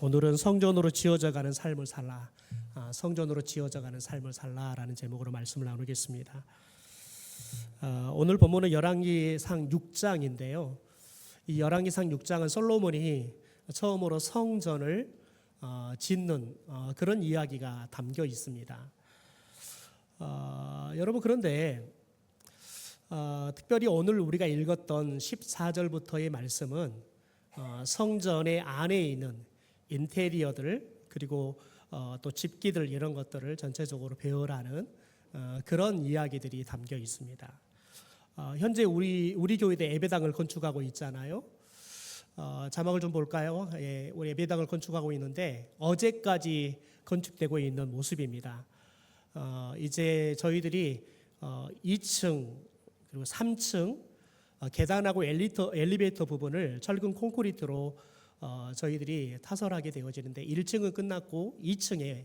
오늘은 성전으로 지어져가는 삶을 살라, 성전으로 지어져가는 삶을 살라라는 제목으로 말씀을 나누겠습니다. 오늘 본문은 열왕기상 6장인데요. 이 열왕기상 6장은 솔로몬이 처음으로 성전을 짓는 그런 이야기가 담겨 있습니다. 여러분, 그런데 특별히 오늘 우리가 읽었던 14절부터의 말씀은 성전의 안에 있는 인테리어들, 그리고 또 집기들, 이런 것들을 전체적으로 배우라는 그런 이야기들이 담겨 있습니다. 현재 우리 교회도 예배당을 건축하고 있잖아요. 자막을 좀 볼까요? 예, 우리 예배당을 건축하고 있는데 어제까지 건축되고 있는 모습입니다. 이제 저희들이 2층 그리고 3층 계단하고 엘리베이터 부분을 철근 콘크리트로 저희들이 타설하게 되어지는데 1층은 끝났고 2층에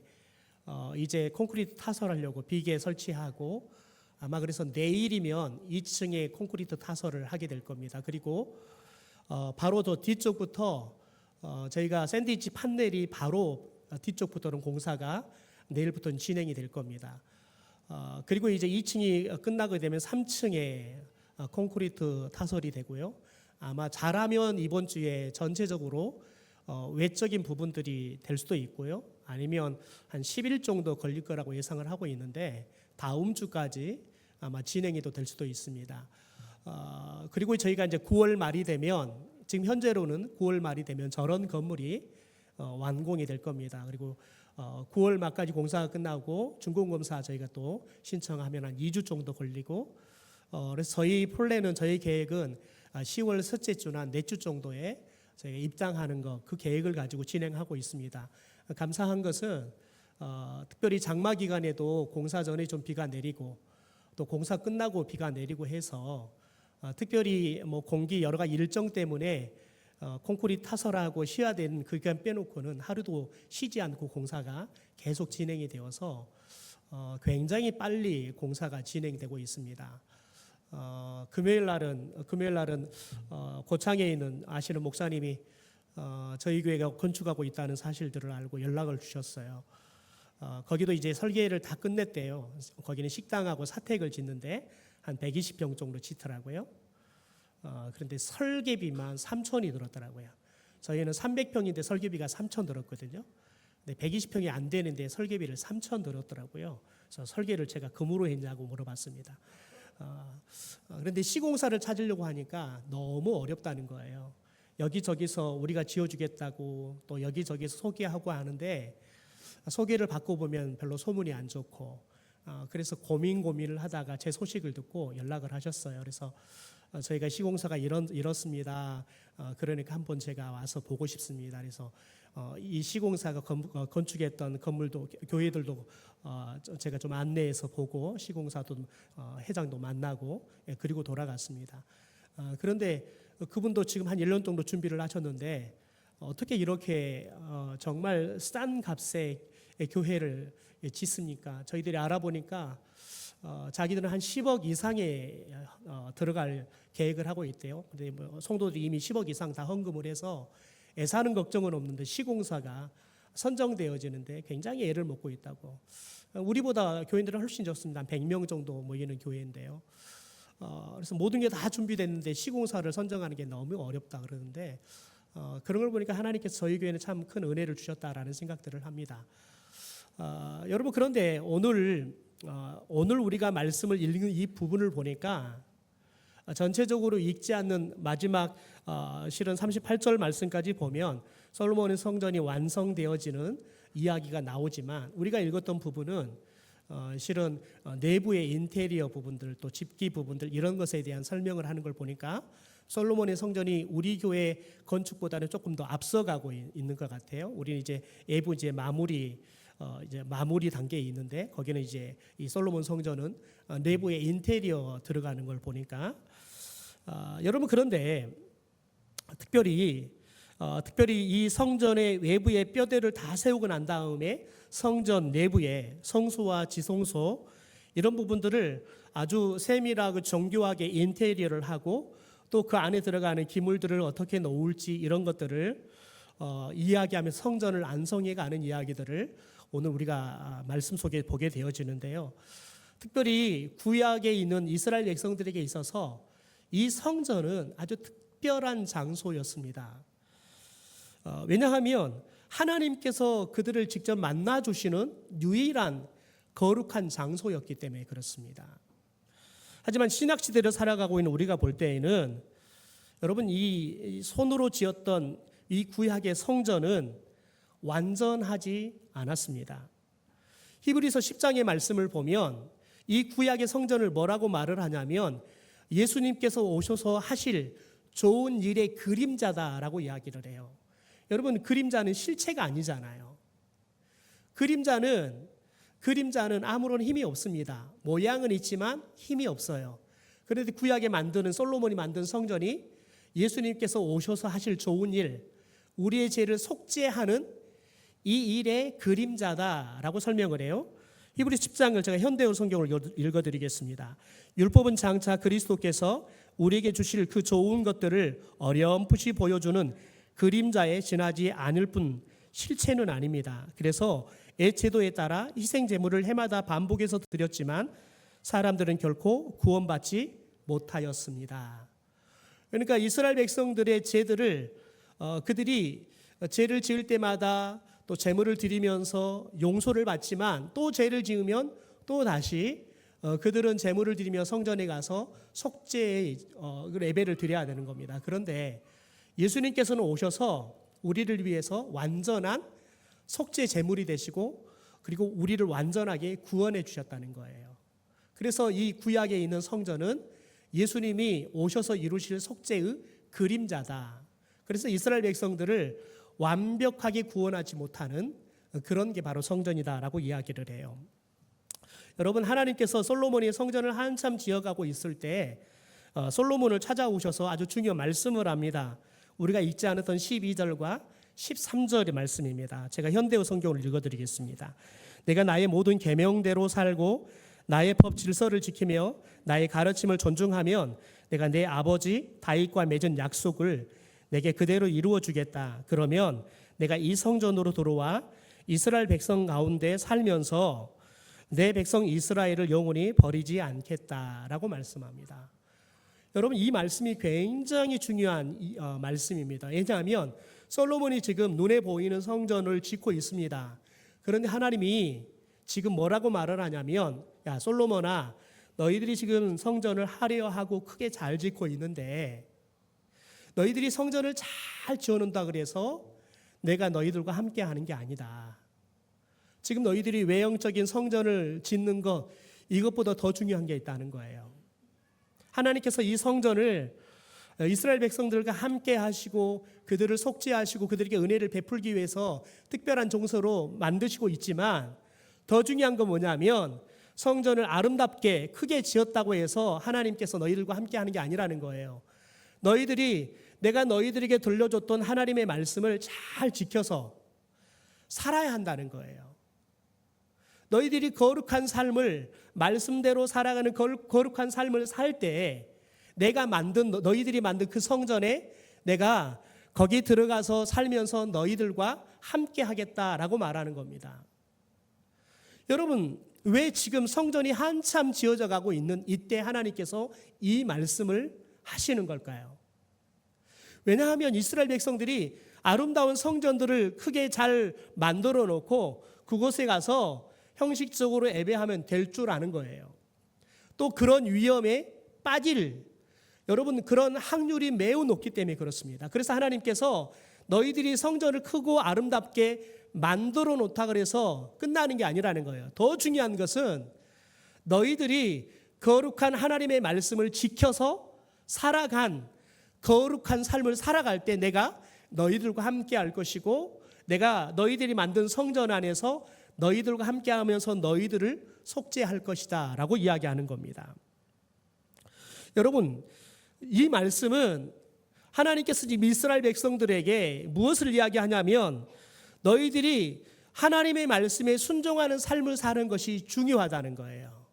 이제 콘크리트 타설하려고 비계 설치하고 아마 그래서 내일이면 2층에 콘크리트 타설을 하게 될 겁니다. 그리고 바로 저 뒤쪽부터 저희가 샌드위치 판넬이 바로 뒤쪽부터는 공사가 내일부터는 진행이 될 겁니다. 그리고 이제 2층이 끝나게 되면 3층에 콘크리트 타설이 되고요. 아마 잘하면 이번 주에 전체적으로 외적인 부분들이 될 수도 있고요. 아니면 한 10일 정도 걸릴 거라고 예상을 하고 있는데 다음 주까지 아마 진행이 될 수도 있습니다. 그리고 저희가 이제 9월 말이 되면, 지금 현재로는 9월 말이 되면 저런 건물이 완공이 될 겁니다. 그리고 9월 말까지 공사가 끝나고 준공검사 저희가 또 신청하면 한 2주 정도 걸리고, 그래서 저희 플랜은, 저희 계획은 10월 셋째 주나 넷주 정도에 저희가 입장하는 거, 그 계획을 가지고 진행하고 있습니다. 감사한 것은 특별히 장마 기간에도 공사 전에 좀 비가 내리고 또 공사 끝나고 비가 내리고 해서 특별히 뭐 공기 여러 가지 일정 때문에 콘크리트 타설하고 쉬어야 되는 그 기간 빼놓고는 하루도 쉬지 않고 공사가 계속 진행이 되어서 굉장히 빨리 공사가 진행되고 있습니다. 금요일 날은 고창에 있는 아시는 목사님이 저희 교회가 건축하고 있다는 사실들을 알고 연락을 주셨어요. 거기도 이제 설계를 다 끝냈대요. 거기는 식당하고 사택을 짓는데 한 120평 정도 짓더라고요. 그런데 설계비만 3천이 들었더라고요. 저희는 300평인데 설계비가 3천 들었거든요. 근데 120평이 안 되는데 설계비를 3천 들었더라고요. 그래서 설계를 제가 금으로 했냐고 물어봤습니다. 그런데 시공사를 찾으려고 하니까 너무 어렵다는 거예요. 여기저기서 우리가 지어주겠다고 또 여기저기서 소개하고 하는데 소개를 받고 보면 별로 소문이 안 좋고, 그래서 고민을 하다가 제 소식을 듣고 연락을 하셨어요. 그래서 저희가 시공사가 이렇습니다. 그러니까 한번 제가 와서 보고 싶습니다. 그래서 이 시공사가 건축했던 건물도, 교회들도 제가 좀 안내해서 보고, 시공사도 회장도 만나고, 그리고 돌아갔습니다. 그런데 그분도 지금 한 1년 정도 준비를 하셨는데 어떻게 이렇게 정말 싼 값에 교회를 짓습니까? 저희들이 알아보니까 자기들은 한 10억 이상에 들어갈 계획을 하고 있대요. 근데 뭐 성도들이 이미 10억 이상 다 헌금을 해서 애사는 걱정은 없는데 시공사가 선정되어지는데 굉장히 애를 먹고 있다고. 우리보다 교인들은 훨씬 적습니다. 한 100명 정도 모이는 교회인데요. 그래서 모든 게 다 준비됐는데 시공사를 선정하는 게 너무 어렵다 그러는데, 그런 걸 보니까 하나님께서 저희 교회는 참 큰 은혜를 주셨다라는 생각들을 합니다. 여러분, 그런데 오늘 우리가 말씀을 읽는 이 부분을 보니까 전체적으로 읽지 않는 마지막 실은 38절 말씀까지 보면 솔로몬의 성전이 완성되어지는 이야기가 나오지만, 우리가 읽었던 부분은 실은 내부의 인테리어 부분들, 또 집기 부분들, 이런 것에 대한 설명을 하는 걸 보니까 솔로몬의 성전이 우리 교회 건축보다는 조금 더 앞서가고 있는 것 같아요. 우리는 이제 예부 이제 마무리 단계에 있는데, 거기는 이제 이 솔로몬 성전은 내부의 인테리어 들어가는 걸 보니까 여러분, 그런데 특별히 이 성전의 외부의 뼈대를 다 세우고 난 다음에 성전 내부에 성소와 지성소, 이런 부분들을 아주 세밀하고 정교하게 인테리어를 하고 또 그 안에 들어가는 기물들을 어떻게 놓을지, 이런 것들을 이야기하면서 성전을 안성해 가는 이야기들을 오늘 우리가 말씀 속에 보게 되어지는데요. 특별히 구약에 있는 이스라엘 백성들에게 있어서 이 성전은 아주 특별한 장소였습니다. 왜냐하면 하나님께서 그들을 직접 만나 주시는 유일한 거룩한 장소였기 때문에 그렇습니다. 하지만 신약 시대를 살아가고 있는 우리가 볼 때에는 여러분 이 손으로 지었던 이 구약의 성전은 완전하지 않았습니다. 히브리서 10장의 말씀을 보면 이 구약의 성전을 뭐라고 말을 하냐면 예수님께서 오셔서 하실 좋은 일의 그림자다라고 이야기를 해요. 여러분 그림자는 실체가 아니잖아요. 그림자는 아무런 힘이 없습니다. 모양은 있지만 힘이 없어요. 그런데 구약에 만드는 솔로몬이 만든 성전이 예수님께서 오셔서 하실 좋은 일, 우리의 죄를 속죄하는 이 일의 그림자다라고 설명을 해요. 히브리서 10장을 제가 현대어 성경을 읽어드리겠습니다. 율법은 장차 그리스도께서 우리에게 주실 그 좋은 것들을 어렴풋이 보여주는 그림자에 지나지 않을 뿐 실체는 아닙니다. 그래서 애제도에 따라 희생 제물을 해마다 반복해서 드렸지만 사람들은 결코 구원받지 못하였습니다. 그러니까 이스라엘 백성들의 죄들을 그들이 죄를 지을 때마다 또 제물을 드리면서 용서를 받지만 또 죄를 지으면 또 다시 그들은 제물을 드리며 성전에 가서 속죄의 예배를 드려야 되는 겁니다. 그런데 예수님께서는 오셔서 우리를 위해서 완전한 속죄 제물이 되시고 그리고 우리를 완전하게 구원해 주셨다는 거예요. 그래서 이 구약에 있는 성전은 예수님이 오셔서 이루실 속죄의 그림자다. 그래서 이스라엘 백성들을 완벽하게 구원하지 못하는 그런 게 바로 성전이다라고 이야기를 해요. 여러분 하나님께서 솔로몬이 성전을 한참 지어가고 있을 때 솔로몬을 찾아오셔서 아주 중요한 말씀을 합니다. 우리가 읽지 않았던 12절과 13절의 말씀입니다. 제가 현대어 성경을 읽어드리겠습니다. 내가 나의 모든 계명대로 살고 나의 법 질서를 지키며 나의 가르침을 존중하면 내가 내 아버지 다윗과 맺은 약속을 내게 그대로 이루어 주겠다. 그러면 내가 이 성전으로 들어와 이스라엘 백성 가운데 살면서 내 백성 이스라엘을 영원히 버리지 않겠다라고 말씀합니다. 여러분 이 말씀이 굉장히 중요한 말씀입니다. 왜냐하면 솔로몬이 지금 눈에 보이는 성전을 짓고 있습니다. 그런데 하나님이 지금 뭐라고 말을 하냐면 야 솔로몬아 너희들이 지금 성전을 하려 하고 크게 잘 짓고 있는데 너희들이 성전을 잘 지어놓는다 그래서 내가 너희들과 함께 하는 게 아니다. 지금 너희들이 외형적인 성전을 짓는 것 이것보다 더 중요한 게 있다는 거예요. 하나님께서 이 성전을 이스라엘 백성들과 함께 하시고 그들을 속죄하시고 그들에게 은혜를 베풀기 위해서 특별한 종소로 만드시고 있지만 더 중요한 건 뭐냐면 성전을 아름답게 크게 지었다고 해서 하나님께서 너희들과 함께 하는 게 아니라는 거예요. 너희들이 내가 너희들에게 들려줬던 하나님의 말씀을 잘 지켜서 살아야 한다는 거예요. 너희들이 거룩한 삶을 말씀대로 살아가는 거룩한 삶을 살 때 내가 만든 너희들이 만든 그 성전에 내가 거기 들어가서 살면서 너희들과 함께 하겠다라고 말하는 겁니다. 여러분 왜 지금 성전이 한참 지어져 가고 있는 이때 하나님께서 이 말씀을 하시는 걸까요? 왜냐하면 이스라엘 백성들이 아름다운 성전들을 크게 잘 만들어 놓고 그곳에 가서 형식적으로 예배하면 될 줄 아는 거예요. 또 그런 위험에 빠질 여러분 그런 확률이 매우 높기 때문에 그렇습니다. 그래서 하나님께서 너희들이 성전을 크고 아름답게 만들어 놓다 그래서 끝나는 게 아니라는 거예요. 더 중요한 것은 너희들이 거룩한 하나님의 말씀을 지켜서 살아간 거룩한 삶을 살아갈 때 내가 너희들과 함께 할 것이고 내가 너희들이 만든 성전 안에서 너희들과 함께 하면서 너희들을 속죄할 것이다 라고 이야기하는 겁니다. 여러분 이 말씀은 하나님께서 지금 이스라엘 백성들에게 무엇을 이야기하냐면 너희들이 하나님의 말씀에 순종하는 삶을 사는 것이 중요하다는 거예요.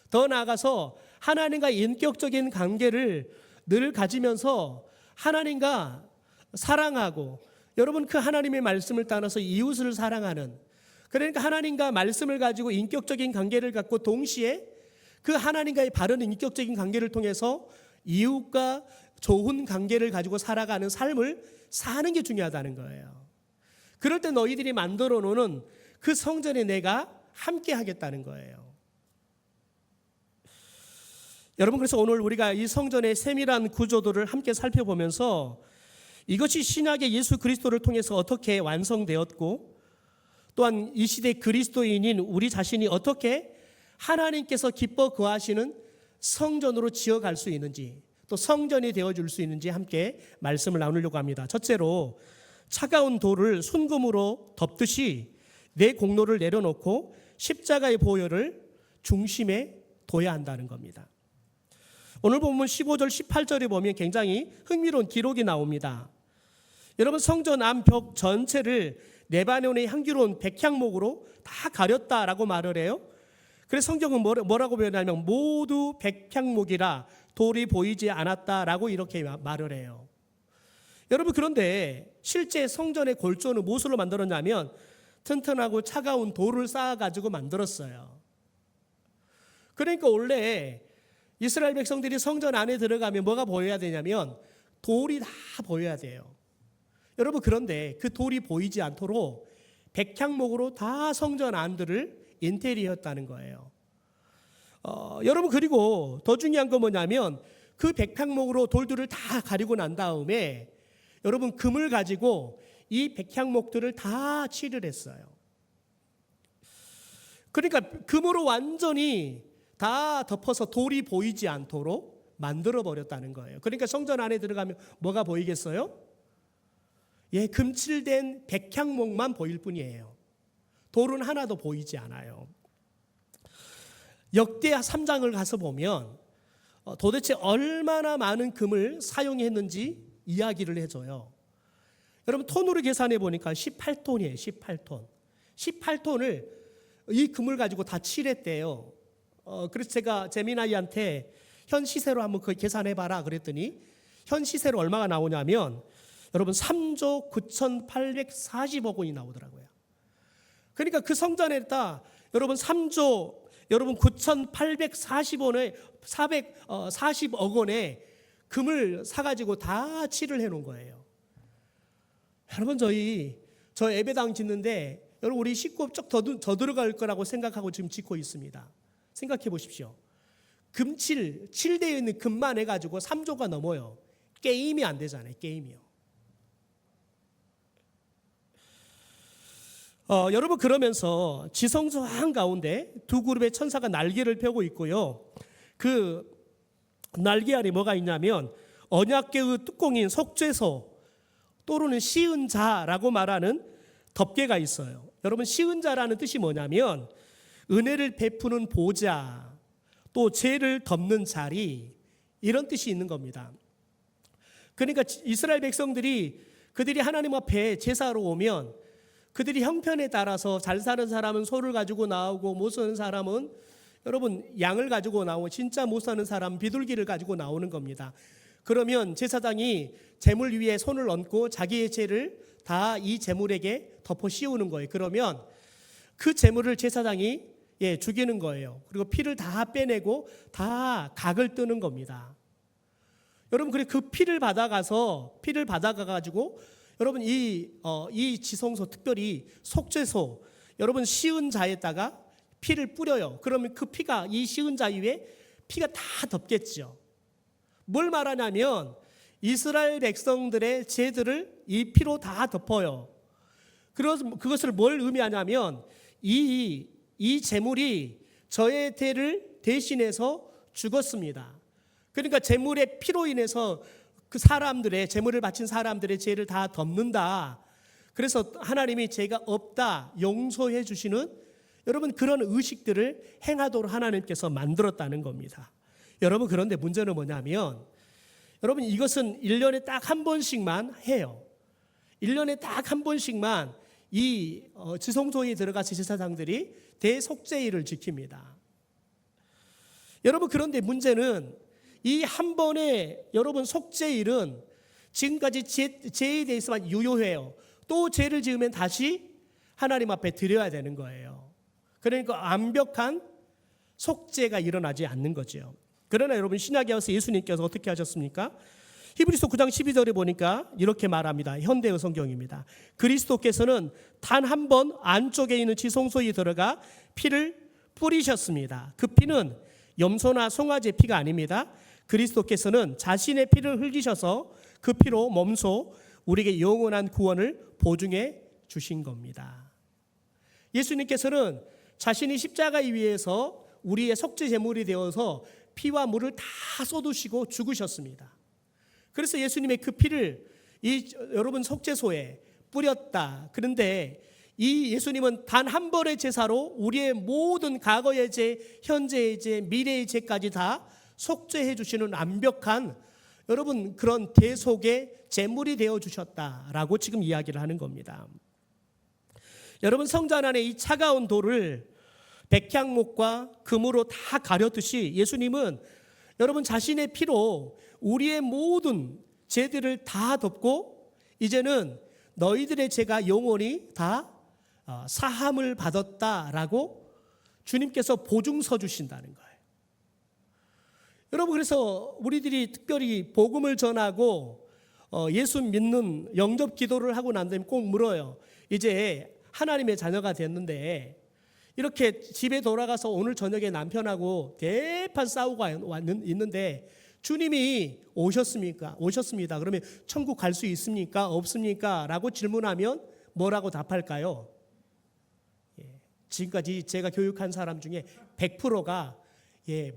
더 나아가서 하나님과 인격적인 관계를 늘 가지면서 하나님과 사랑하고 여러분, 그 하나님의 말씀을 따라서 이웃을 사랑하는, 그러니까 하나님과 말씀을 가지고 인격적인 관계를 갖고 동시에 그 하나님과의 바른 인격적인 관계를 통해서 이웃과 좋은 관계를 가지고 살아가는 삶을 사는 게 중요하다는 거예요. 그럴 때 너희들이 만들어 놓는 그 성전에 내가 함께 하겠다는 거예요. 여러분, 그래서 오늘 우리가 이 성전의 세밀한 구조들을 함께 살펴보면서 이것이 신약의 예수 그리스도를 통해서 어떻게 완성되었고, 또한 이 시대 그리스도인인 우리 자신이 어떻게 하나님께서 기뻐 거하시는 성전으로 지어갈 수 있는지, 또 성전이 되어줄 수 있는지 함께 말씀을 나누려고 합니다. 첫째로, 차가운 돌을 순금으로 덮듯이 내 공로를 내려놓고 십자가의 보혈을 중심에 둬야 한다는 겁니다. 오늘 본문 15절 18절에 보면 굉장히 흥미로운 기록이 나옵니다. 여러분, 성전 안벽 전체를 레바논의 향기로운 백향목으로 다 가렸다라고 말을 해요. 그래서 성경은 뭐라고 표현하냐면 모두 백향목이라 돌이 보이지 않았다라고 이렇게 말을 해요. 여러분, 그런데 실제 성전의 골조는 무엇으로 만들었냐면 튼튼하고 차가운 돌을 쌓아가지고 만들었어요. 그러니까 원래 이스라엘 백성들이 성전 안에 들어가면 뭐가 보여야 되냐면 돌이 다 보여야 돼요. 여러분, 그런데 그 돌이 보이지 않도록 백향목으로 다 성전 안들을 인테리어했다는 거예요. 여러분, 그리고 더 중요한 건 뭐냐면 그 백향목으로 돌들을 다 가리고 난 다음에 여러분, 금을 가지고 이 백향목들을 다 칠을 했어요. 그러니까 금으로 완전히 다 덮어서 돌이 보이지 않도록 만들어 버렸다는 거예요. 그러니까 성전 안에 들어가면 뭐가 보이겠어요? 금칠된 백향목만 보일 뿐이에요. 돌은 하나도 보이지 않아요. 역대하 3장을 가서 보면 도대체 얼마나 많은 금을 사용했는지 이야기를 해줘요. 여러분, 톤으로 계산해 보니까 18톤이에요. 18톤. 18톤을 이 금을 가지고 다 칠했대요. 그래서 제가 재민아이한테 현 시세로 한번 그 계산해 봐라 그랬더니 현 시세로 얼마가 나오냐면 여러분 3조 9,840억 원이 나오더라고요. 그러니까 그 성전에다 여러분 3조 여러분 9,840원에 440억 원에 금을 사가지고 다 칠을 해놓은 거예요. 여러분, 저 예배당 짓는데 여러분 우리 식구 쭉 더 들어갈 거라고 생각하고 지금 짓고 있습니다. 생각해 보십시오. 칠되어 있는 금만 해가지고 3조가 넘어요. 게임이 안 되잖아요. 게임이요. 여러분, 그러면서 지성소 한가운데 두 그룹의 천사가 날개를 펴고 있고요. 그 날개 안에 뭐가 있냐면 언약궤의 뚜껑인 속죄소 또는 시은자라고 말하는 덮개가 있어요. 여러분, 시은자라는 뜻이 뭐냐면 은혜를 베푸는 보좌, 또 죄를 덮는 자리, 이런 뜻이 있는 겁니다. 그러니까 이스라엘 백성들이 그들이 하나님 앞에 제사로 오면 그들이 형편에 따라서 잘 사는 사람은 소를 가지고 나오고 못 사는 사람은 여러분 양을 가지고 나오고 진짜 못 사는 사람은 비둘기를 가지고 나오는 겁니다. 그러면 제사장이 제물 위에 손을 얹고 자기의 죄를 다 이 제물에게 덮어 씌우는 거예요. 그러면 그 제물을 제사장이 죽이는 거예요. 그리고 피를 다 빼내고 다 각을 뜨는 겁니다. 여러분, 그래 그 피를 받아가가지고 여러분 이 지성소, 특별히 속죄소, 여러분 시은자에다가 피를 뿌려요. 그러면 그 피가 이 시은자 위에 피가 다 덮겠죠. 뭘 말하냐면 이스라엘 백성들의 죄들을 이 피로 다 덮어요. 그래서 그것을 뭘 의미하냐면 이 제물이 저의 죄를 대신해서 죽었습니다. 그러니까 제물의 피로 인해서 그 사람들의 제물을 바친 사람들의 죄를 다 덮는다. 그래서 하나님이 죄가 없다 용서해 주시는 여러분 그런 의식들을 행하도록 하나님께서 만들었다는 겁니다. 여러분, 그런데 문제는 뭐냐면 여러분 이것은 1년에 딱 한 번씩만 해요. 1년에 딱 한 번씩만 이 지성소에 들어가서 제사장들이 대속죄일을 지킵니다. 여러분, 그런데 문제는 이 한 번의 여러분 속죄일은 지금까지 죄에 대해서만 유효해요. 또 죄를 지으면 다시 하나님 앞에 드려야 되는 거예요. 그러니까 완벽한 속죄가 일어나지 않는 거죠. 그러나 여러분, 신약에 와서 예수님께서 어떻게 하셨습니까? 히브리서 9장 12절에 보니까 이렇게 말합니다. 현대의 성경입니다. 그리스도께서는 단 한 번 안쪽에 있는 지성소에 들어가 피를 뿌리셨습니다. 그 피는 염소나 송아지의 피가 아닙니다. 그리스도께서는 자신의 피를 흘리셔서 그 피로 몸소 우리에게 영원한 구원을 보증해 주신 겁니다. 예수님께서는 자신이 십자가에 위해서 우리의 속죄 제물이 되어서 피와 물을 다 쏟으시고 죽으셨습니다. 그래서 예수님의 그 피를 여러분 속죄소에 뿌렸다. 그런데 이 예수님은 단 한 번의 제사로 우리의 모든 과거의 죄, 현재의 죄, 미래의 죄까지 다 속죄해 주시는 완벽한 여러분 그런 대속의 제물이 되어 주셨다라고 지금 이야기를 하는 겁니다. 여러분, 성전 안에 이 차가운 돌을 백향목과 금으로 다 가렸듯이 예수님은 여러분 자신의 피로 우리의 모든 죄들을 다 덮고 이제는 너희들의 죄가 영원히 다 사함을 받았다라고 주님께서 보증서 주신다는 거예요. 여러분, 그래서 우리들이 특별히 복음을 전하고 예수 믿는 영접 기도를 하고 난 다음에 꼭 물어요. 이제 하나님의 자녀가 됐는데 이렇게 집에 돌아가서 오늘 저녁에 남편하고 대판 싸우고 있는데 주님이 오셨습니까? 오셨습니다. 그러면 천국 갈 수 있습니까? 없습니까? 라고 질문하면 뭐라고 답할까요? 지금까지 제가 교육한 사람 중에 100%가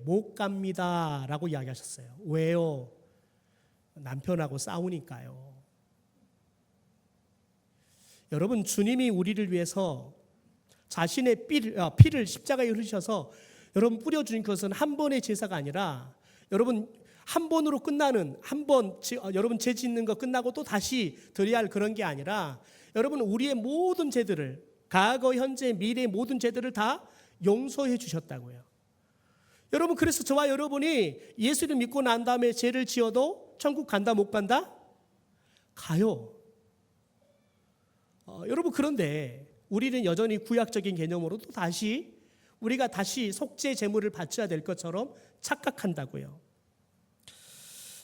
못 갑니다 라고 이야기하셨어요. 왜요? 남편하고 싸우니까요. 여러분, 주님이 우리를 위해서 자신의 피를 십자가에 흘리셔서 여러분 뿌려주신 것은 한 번의 제사가 아니라 여러분 한 번으로 끝나는 여러분 죄 짓는 거 끝나고 또 다시 드려야 할 그런 게 아니라 여러분 우리의 모든 죄들을 과거, 현재, 미래의 모든 죄들을 다 용서해 주셨다고요. 여러분, 그래서 저와 여러분이 예수를 믿고 난 다음에 죄를 지어도 천국 간다 못 간다? 가요. 여러분, 그런데 우리는 여전히 구약적인 개념으로 또 우리가 다시 속죄 제물을 바쳐야 될 것처럼 착각한다고요.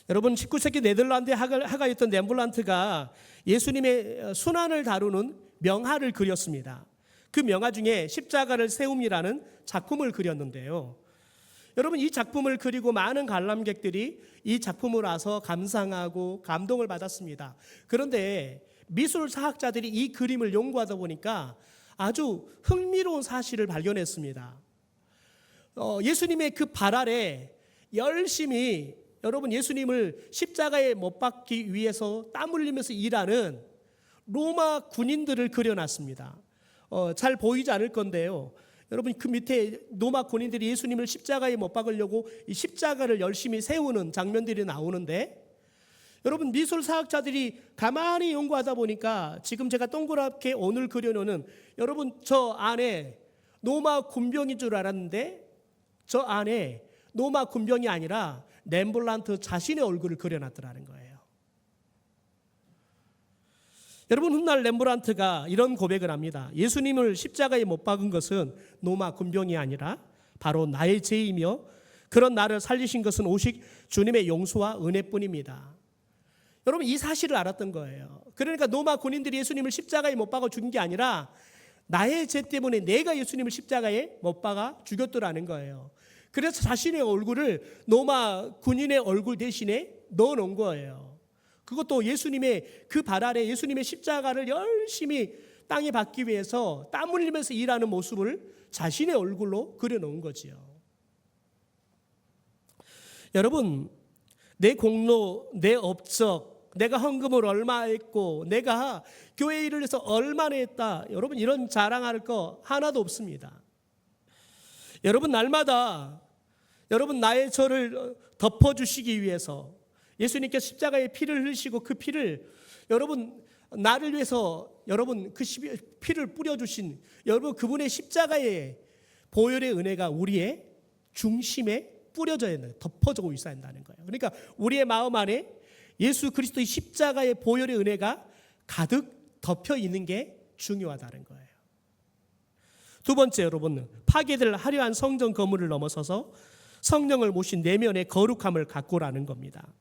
여러분, 19세기 네덜란드의 화가였던 렘브란트가 예수님의 순환을 다루는 명화를 그렸습니다. 그 명화 중에 십자가를 세움이라는 작품을 그렸는데요. 여러분, 이 작품을 그리고 많은 관람객들이 이 작품을 와서 감상하고 감동을 받았습니다. 그런데 미술사학자들이 이 그림을 연구하다 보니까 아주 흥미로운 사실을 발견했습니다. 예수님의 그 발 아래 열심히 여러분 예수님을 십자가에 못 박기 위해서 땀 흘리면서 일하는 로마 군인들을 그려놨습니다. 잘 보이지 않을 건데요. 여러분, 그 밑에 로마 군인들이 예수님을 십자가에 못 박으려고 이 십자가를 열심히 세우는 장면들이 나오는데 여러분, 미술사학자들이 가만히 연구하다 보니까 지금 제가 동그랗게 오늘 그려놓는 여러분 저 안에 로마 군병인 줄 알았는데 저 안에 로마 군병이 아니라 렘브란트 자신의 얼굴을 그려놨더라는 거예요. 여러분, 훗날 렘브란트가 이런 고백을 합니다. 예수님을 십자가에 못 박은 것은 로마 군병이 아니라 바로 나의 죄이며 그런 나를 살리신 것은 오직 주님의 용서와 은혜뿐입니다. 여러분, 이 사실을 알았던 거예요. 그러니까 로마 군인들이 예수님을 십자가에 못 박아 죽인 게 아니라 나의 죄 때문에 내가 예수님을 십자가에 못 박아 죽였더라는 거예요. 그래서 자신의 얼굴을 로마 군인의 얼굴 대신에 넣어놓은 거예요. 그것도 예수님의 그 발 아래 예수님의 십자가를 열심히 땅에 박기 위해서 땀 흘리면서 일하는 모습을 자신의 얼굴로 그려놓은 거지요. 여러분, 내 공로, 내 업적, 내가 헌금을 얼마 했고 내가 교회 일을 해서 얼마나 했다, 여러분 이런 자랑할 거 하나도 없습니다. 여러분, 날마다 여러분 나의 죄를 덮어주시기 위해서 예수님께서 십자가에 피를 흘리시고 그 피를 여러분 나를 위해서 여러분 그 피를 뿌려주신 여러분 그분의 십자가의 보혈의 은혜가 우리의 중심에 뿌려져야 된다, 덮어지고 있어야 한다는 거예요. 그러니까 우리의 마음 안에 예수 그리스도의 십자가의 보혈의 은혜가 가득 덮여 있는 게 중요하다는 거예요. 두 번째, 여러분, 파괴될 화려한 성전 건물을 넘어서서 성령을 모신 내면의 거룩함을 가꾸라는 겁니다.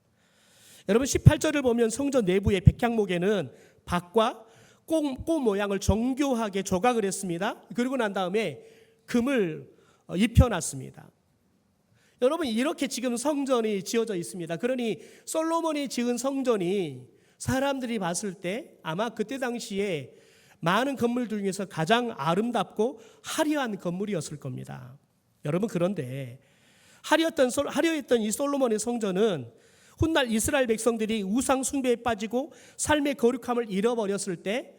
여러분 18절을 보면 성전 내부의 백향목에는 박과 꽃 모양을 정교하게 조각을 했습니다. 그리고 난 다음에 금을 입혀놨습니다. 여러분 이렇게 지금 성전이 지어져 있습니다. 그러니 솔로몬이 지은 성전이 사람들이 봤을 때 아마 그때 당시에 많은 건물들 중에서 가장 아름답고 화려한 건물이었을 겁니다. 여러분 그런데 화려했던 이 솔로몬의 성전은 훗날 이스라엘 백성들이 우상 숭배에 빠지고 삶의 거룩함을 잃어버렸을 때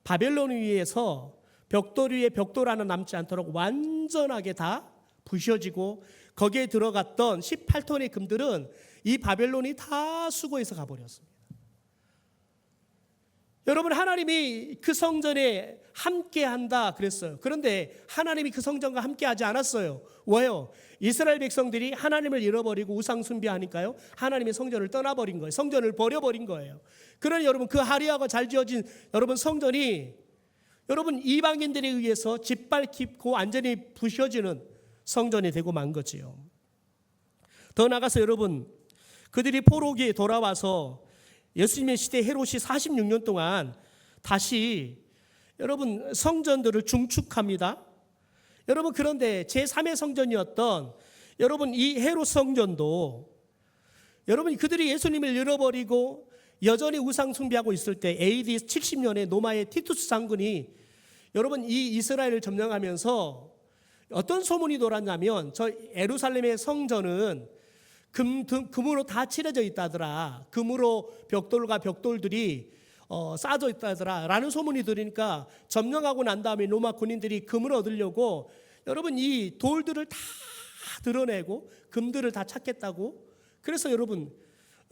바벨론 위에서 벽돌 위에 벽돌 하나 남지 않도록 완전하게 다 부셔지고 거기에 들어갔던 18톤의 금들은 이 바벨론이 다 수거해서 가버렸습니다. 여러분 하나님이 그 성전에 함께한다 그랬어요. 그런데 하나님이 그 성전과 함께하지 않았어요. 왜요? 이스라엘 백성들이 하나님을 잃어버리고 우상 숭배하니까요. 하나님의 성전을 떠나버린 거예요. 성전을 버려버린 거예요. 그러니 여러분 그 화려하고 잘 지어진 여러분 성전이 여러분 이방인들에 의해서 짓밟히고 완전히 부셔지는 성전이 되고 만 거지요. 더 나아가서 여러분 그들이 포로기에 돌아와서 예수님의 시대 헤롯이 46년 동안 다시 여러분 성전들을 중축합니다. 여러분 그런데 제3의 성전이었던 여러분 이 헤롯 성전도 여러분 그들이 예수님을 잃어버리고 여전히 우상 숭배하고 있을 때 AD 70년에 로마의 티투스 장군이 여러분 이 이스라엘을 점령하면서 어떤 소문이 돌았냐면 저 예루살렘의 성전은 금으로 다 칠해져 있다더라. 금으로 벽돌과 벽돌들이 쌓아져 있다더라 라는 소문이 들으니까 점령하고 난 다음에 로마 군인들이 금을 얻으려고 여러분 이 돌들을 다 드러내고 금들을 다 찾겠다고. 그래서 여러분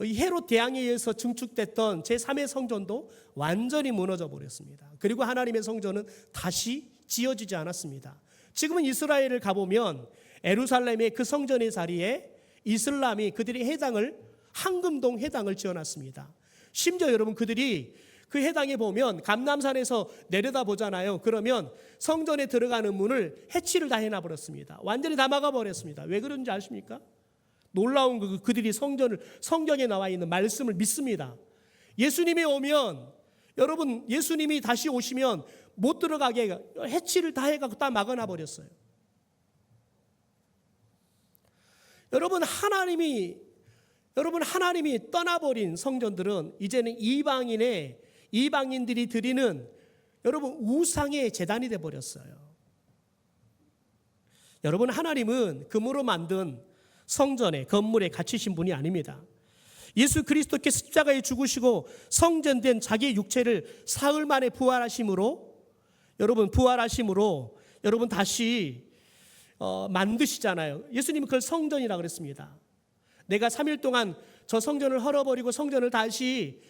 이 헤롯 대왕에 의해서 증축됐던 제3의 성전도 완전히 무너져 버렸습니다. 그리고 하나님의 성전은 다시 지어지지 않았습니다. 지금은 이스라엘을 가보면 예루살렘의 그 성전의 자리에 이슬람이 그들이 황금동 회당을 지어놨습니다. 심지어 여러분 그들이 그 회당에 보면 감람산에서 내려다 보잖아요. 그러면 성전에 들어가는 문을 해치를 다 해놔버렸습니다. 완전히 다 막아버렸습니다. 왜 그런지 아십니까? 놀라운 그들이 성경에 나와 있는 말씀을 믿습니다. 예수님이 오면 여러분 예수님이 다시 오시면 못 들어가게 해치를 다 해가지고 다 막아놔버렸어요. 여러분 하나님이 떠나버린 성전들은 이제는 이방인들이 드리는 여러분 우상의 제단이 되어버렸어요. 여러분 하나님은 금으로 만든 성전에 건물에 갇히신 분이 아닙니다. 예수 그리스도께서 십자가에 죽으시고 성전된 자기의 육체를 사흘 만에 부활하심으로 여러분 다시 만드시잖아요. 예수님은 그걸 성전이라고 그랬습니다. 내가 3일 동안 저 성전을 헐어버리고 성전을 다시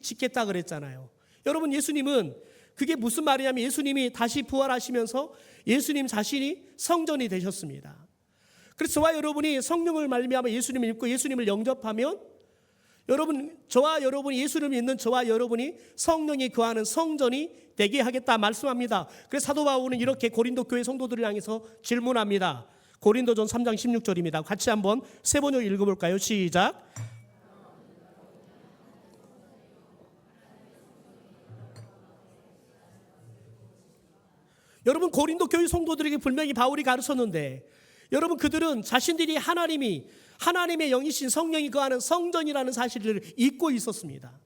짓겠다 그랬잖아요. 여러분 예수님은 그게 무슨 말이냐면 예수님이 다시 부활하시면서 예수님 자신이 성전이 되셨습니다. 그래서 저와 여러분이 성령을 말미암아 예수님을 믿고 예수님을 영접하면 저와 여러분이 예수를 믿는 저와 여러분이 성령이 거하는 성전이 되게 하겠다 말씀합니다. 그래서 사도 바울은 이렇게 고린도 교회 성도들을 향해서 질문합니다. 고린도전 3장 16절입니다. 같이 한번 세 번역 읽어볼까요? 시작. 여러분 고린도 교회 성도들에게 분명히 바울이 가르쳤는데 여러분 그들은 자신들이 하나님의 영이신 성령이 거하는 성전이라는 사실을 잊고 있었습니다.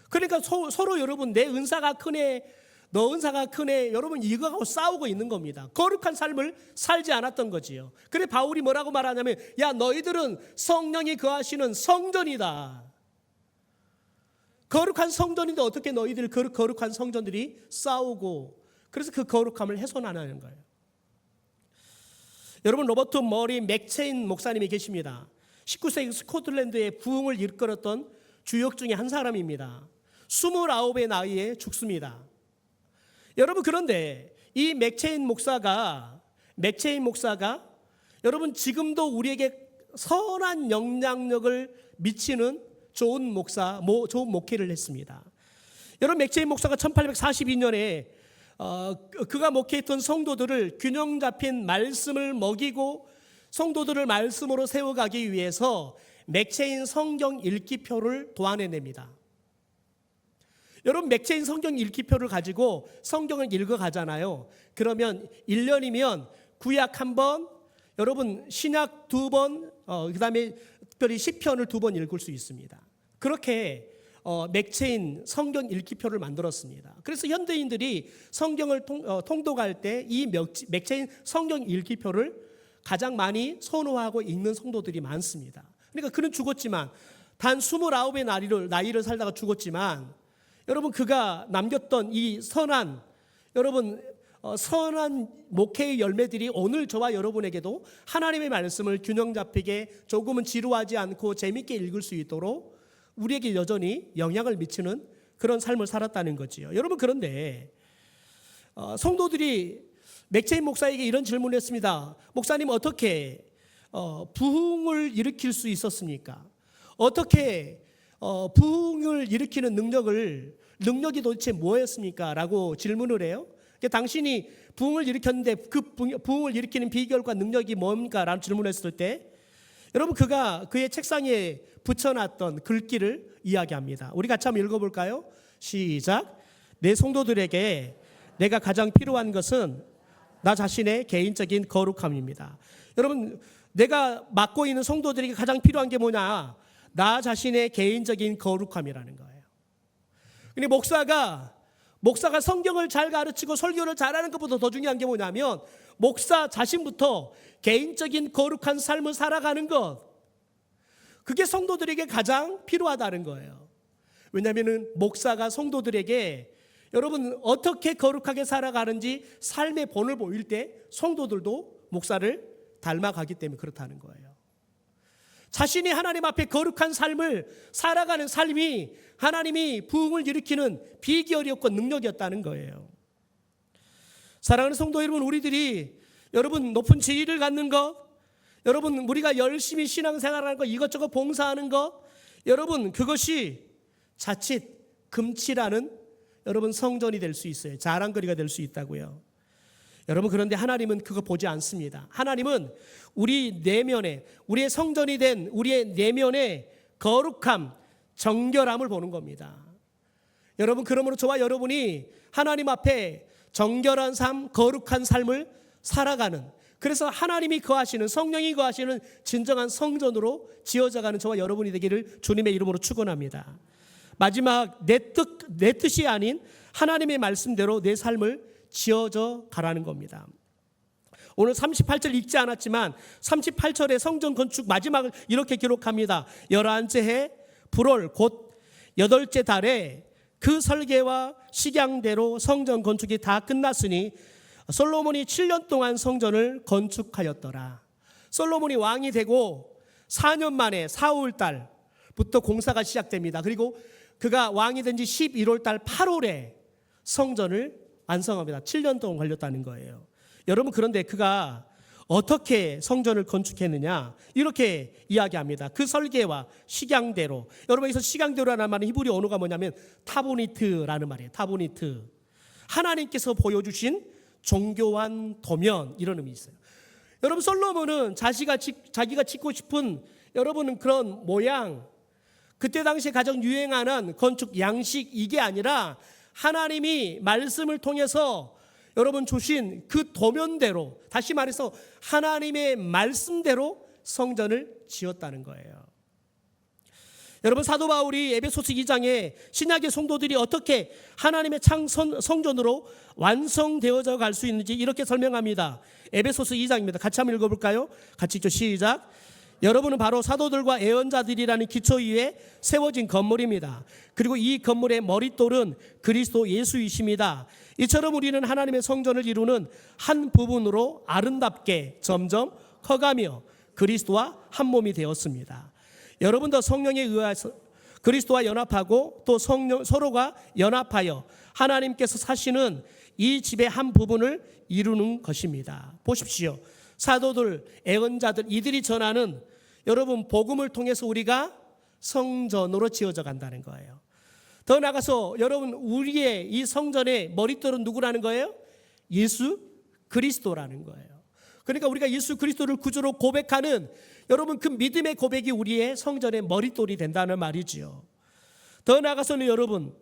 그러니까 서로 여러분 내 은사가 크네 너 은사가 크네 여러분 이거하고 싸우고 있는 겁니다. 거룩한 삶을 살지 않았던 거지요. 그래 바울이 뭐라고 말하냐면 야 너희들은 성령이 거하시는 성전이다. 거룩한 성전인데 어떻게 너희들 거룩한 성전들이 싸우고 그래서 그 거룩함을 훼손하는 거예요. 여러분 로버트 머리 맥체인 목사님이 계십니다. 19세기 스코틀랜드의 부흥을 이끌었던 주역 중에 한 사람입니다. 29의 나이에 죽습니다. 여러분 그런데 이 맥체인 목사가 여러분 지금도 우리에게 선한 영향력을 미치는 좋은 목회를 했습니다. 여러분, 맥체인 목사가 1842년에 그가 목회했던 성도들을 균형 잡힌 말씀을 먹이고 성도들을 말씀으로 세워가기 위해서 맥체인 성경 읽기표를 도안해냅니다. 여러분, 맥체인 성경 읽기표를 가지고 성경을 읽어가잖아요. 그러면 1년이면 구약 1번, 여러분 신약 2번, 그 다음에 특별히 시편을 2번 읽을 수 있습니다. 그렇게 맥체인 성경 읽기표를 만들었습니다. 그래서 현대인들이 성경을 통독할 때 이 맥체인 성경 읽기표를 가장 많이 선호하고 읽는 성도들이 많습니다. 그러니까 그는 죽었지만, 단 29의 나이를 살다가 죽었지만, 여러분 그가 남겼던 이 선한 목회의 열매들이 오늘 저와 여러분에게도 하나님의 말씀을 균형 잡히게 조금은 지루하지 않고 재밌게 읽을 수 있도록 우리에게 여전히 영향을 미치는 그런 삶을 살았다는 거지요. 여러분, 그런데 성도들이 맥체인 목사에게 이런 질문을 했습니다. 목사님, 어떻게 부흥을 일으킬 수 있었습니까? 어떻게 부흥을 일으키는 능력이 도대체 뭐였습니까? 라고 질문을 해요. 당신이 부흥을 일으켰는데 그 부흥을 일으키는 비결과 능력이 뭡니까? 라는 질문을 했을 때, 여러분, 그가 그의 책상에 붙여놨던 글귀를 이야기합니다. 우리 같이 한번 읽어볼까요? 시작. 내 성도들에게 내가 가장 필요한 것은 나 자신의 개인적인 거룩함입니다. 여러분, 내가 맡고 있는 성도들에게 가장 필요한 게 뭐냐? 나 자신의 개인적인 거룩함이라는 거예요. 근데 목사가 성경을 잘 가르치고 설교를 잘하는 것보다 더 중요한 게 뭐냐면 목사 자신부터 개인적인 거룩한 삶을 살아가는 것, 그게 성도들에게 가장 필요하다는 거예요. 왜냐하면 목사가 성도들에게 여러분 어떻게 거룩하게 살아가는지 삶의 본을 보일 때 성도들도 목사를 닮아가기 때문에 그렇다는 거예요. 자신이 하나님 앞에 거룩한 삶을 살아가는 삶이 하나님이 부흥을 일으키는 비결이었고 능력이었다는 거예요. 사랑하는 성도 여러분, 우리들이 여러분 높은 지위를 갖는 것, 여러분 우리가 열심히 신앙생활하는 것, 이것저것 봉사하는 것, 여러분 그것이 자칫 금치라는 여러분 성전이 될 수 있어요. 자랑거리가 될 수 있다고요. 여러분, 그런데 하나님은 그거 보지 않습니다. 하나님은 우리 내면에, 우리의 성전이 된 우리의 내면의 거룩함, 정결함을 보는 겁니다. 여러분, 그러므로 저와 여러분이 하나님 앞에 정결한 삶, 거룩한 삶을 살아가는, 그래서 하나님이 거하시는, 성령이 거하시는 진정한 성전으로 지어져가는 저와 여러분이 되기를 주님의 이름으로 축원합니다. 마지막 내 뜻이 아닌 하나님의 말씀대로 내 삶을 지어져 가라는 겁니다. 오늘 38절 읽지 않았지만 38절의 성전 건축 마지막을 이렇게 기록합니다. 11째 해 불월 곧 8째 달에 그 설계와 식양대로 성전 건축이 다 끝났으니 솔로몬이 7년 동안 성전을 건축하였더라. 솔로몬이 왕이 되고 4년 만에 4월 달부터 공사가 시작됩니다. 그리고 그가 왕이 된 지 11월 달 8월에 성전을 완성합니다. 7년 동안 걸렸다는 거예요. 여러분, 그런데 그가 어떻게 성전을 건축했느냐? 이렇게 이야기합니다. 그 설계와 식양대로. 여러분, 여기서 식양대로라는 말은 히브리 언어가 뭐냐면 타보니트라는 말이에요. 타보니트. 하나님께서 보여주신 정교한 도면, 이런 의미 있어요. 여러분, 솔로몬은 자기가 짓고 싶은 여러분은 그런 모양, 그때 당시에 가장 유행하는 건축 양식, 이게 아니라 하나님이 말씀을 통해서 여러분 주신 그 도면대로, 다시 말해서 하나님의 말씀대로 성전을 지었다는 거예요. 여러분, 사도 바울이 에베소서 2장에 신약의 성도들이 어떻게 하나님의 성전으로 완성되어져 갈 수 있는지 이렇게 설명합니다. 에베소서 2장입니다. 같이 한번 읽어볼까요? 같이 읽죠. 시작. 여러분은 바로 사도들과 예언자들이라는 기초 위에 세워진 건물입니다. 그리고 이 건물의 머릿돌은 그리스도 예수이십니다. 이처럼 우리는 하나님의 성전을 이루는 한 부분으로 아름답게 점점 커가며 그리스도와 한 몸이 되었습니다. 여러분도 성령에 의해서 그리스도와 연합하고 또 서로가 연합하여 하나님께서 사시는 이 집의 한 부분을 이루는 것입니다. 보십시오. 사도들, 예언자들, 이들이 전하는 여러분 복음을 통해서 우리가 성전으로 지어져 간다는 거예요. 더 나아가서 여러분, 우리의 이 성전의 머릿돌은 누구라는 거예요? 예수 그리스도라는 거예요. 그러니까 우리가 예수 그리스도를 구주로 고백하는 여러분, 그 믿음의 고백이 우리의 성전의 머릿돌이 된다는 말이지요. 더 나아가서는 여러분,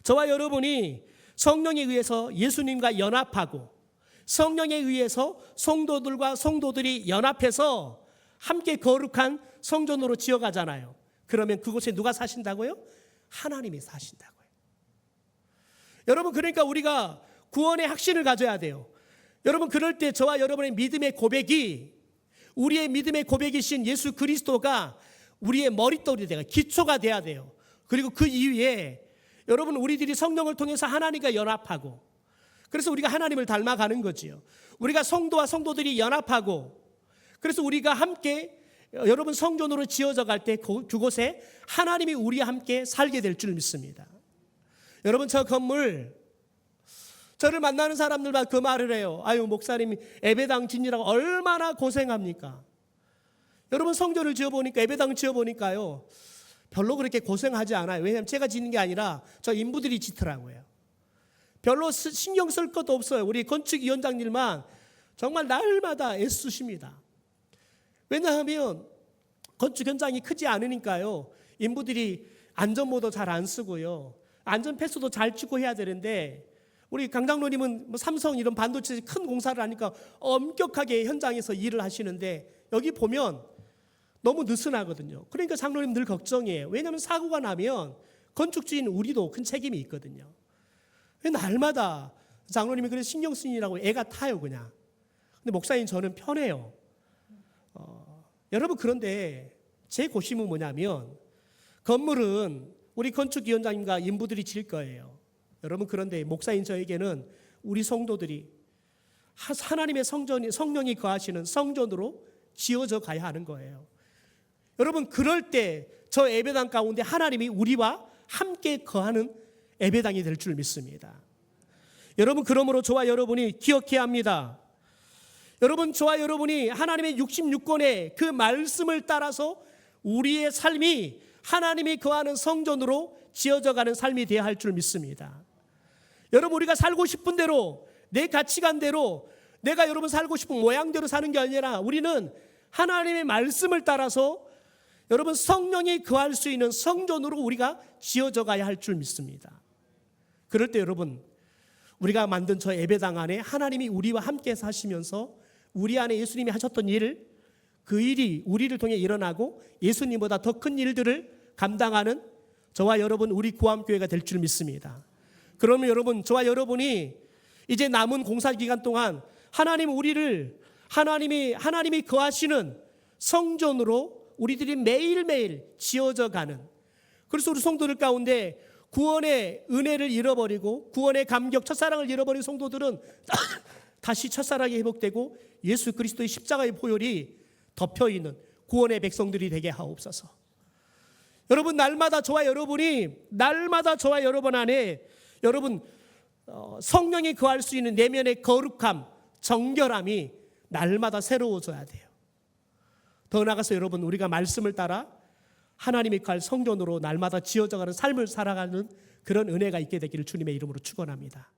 저와 여러분이 성령에 의해서 예수님과 연합하고 성령에 의해서 성도들과 성도들이 연합해서 함께 거룩한 성전으로 지어가잖아요. 그러면 그곳에 누가 사신다고요? 하나님이 사신다고요. 여러분, 그러니까 우리가 구원의 확신을 가져야 돼요. 여러분, 그럴 때 저와 여러분의 믿음의 고백이, 우리의 믿음의 고백이신 예수 그리스도가 우리의 머릿돌이 돼요. 기초가 돼야 돼요. 그리고 그 이후에 여러분, 우리들이 성령을 통해서 하나님과 연합하고, 그래서 우리가 하나님을 닮아가는 거지요. 우리가 성도와 성도들이 연합하고, 그래서 우리가 함께 여러분 성전으로 지어져 갈 때 그곳에 하나님이 우리와 함께 살게 될 줄 믿습니다. 여러분, 저 건물, 저를 만나는 사람들만 그 말을 해요. 아유, 목사님이 예배당 짓느라고 얼마나 고생합니까? 여러분, 성전을 지어보니까, 예배당 지어보니까요, 별로 그렇게 고생하지 않아요. 왜냐하면 제가 짓는 게 아니라 저 인부들이 짓더라고요. 별로 신경 쓸 것도 없어요. 우리 건축위원장님만 정말 날마다 애쓰십니다. 왜냐하면 건축 현장이 크지 않으니까요, 인부들이 안전모도 잘 안 쓰고요, 안전 패스도 잘 찍고 해야 되는데, 우리 강장로님은 뭐 삼성 이런 반도체 큰 공사를 하니까 엄격하게 현장에서 일을 하시는데, 여기 보면 너무 느슨하거든요. 그러니까 장로님 늘 걱정이에요. 왜냐하면 사고가 나면 건축주인 우리도 큰 책임이 있거든요. 날마다 장로님이 그래서 신경 쓰이라고 애가 타요, 그냥. 근데 목사님, 저는 편해요. 여러분, 그런데 제 고심은 뭐냐면, 건물은 우리 건축위원장님과 인부들이 질 거예요. 여러분, 그런데 목사인 저에게는 우리 성도들이 하나님의 성령이 거하시는 성전으로 지어져 가야 하는 거예요. 여러분, 그럴 때 저 예배당 가운데 하나님이 우리와 함께 거하는 예배당이 될 줄 믿습니다. 여러분, 그러므로 저와 여러분이 기억해야 합니다. 여러분, 저와 여러분이 하나님의 66권의 그 말씀을 따라서 우리의 삶이 하나님이 거하는 성전으로 지어져가는 삶이 되어야 할 줄 믿습니다. 여러분, 우리가 살고 싶은 대로, 내 가치관대로, 내가 여러분 살고 싶은 모양대로 사는 게 아니라 우리는 하나님의 말씀을 따라서 여러분 성령이 거할 수 있는 성전으로 우리가 지어져 가야 할 줄 믿습니다. 그럴 때 여러분, 우리가 만든 저 예배당 안에 하나님이 우리와 함께 사시면서 우리 안에 예수님이 하셨던 일, 그 일이 우리를 통해 일어나고 예수님보다 더 큰 일들을 감당하는 저와 여러분, 우리 구암교회가 될 줄 믿습니다. 그러면 여러분, 저와 여러분이 이제 남은 공사 기간 동안 하나님이 거하시는 성전으로 우리들이 매일매일 지어져 가는, 그래서 우리 성도들 가운데 구원의 은혜를 잃어버리고 구원의 감격, 첫사랑을 잃어버린 성도들은 다시 첫사랑이 회복되고 예수 그리스도의 십자가의 보혈이 덮여있는 구원의 백성들이 되게 하옵소서. 여러분, 날마다 저와 여러분 안에 여러분 성령이 거할 수 있는 내면의 거룩함, 정결함이 날마다 새로워져야 돼요. 더 나아가서 여러분, 우리가 말씀을 따라 하나님이 거할 성전으로 날마다 지어져가는 삶을 살아가는 그런 은혜가 있게 되기를 주님의 이름으로 축원합니다.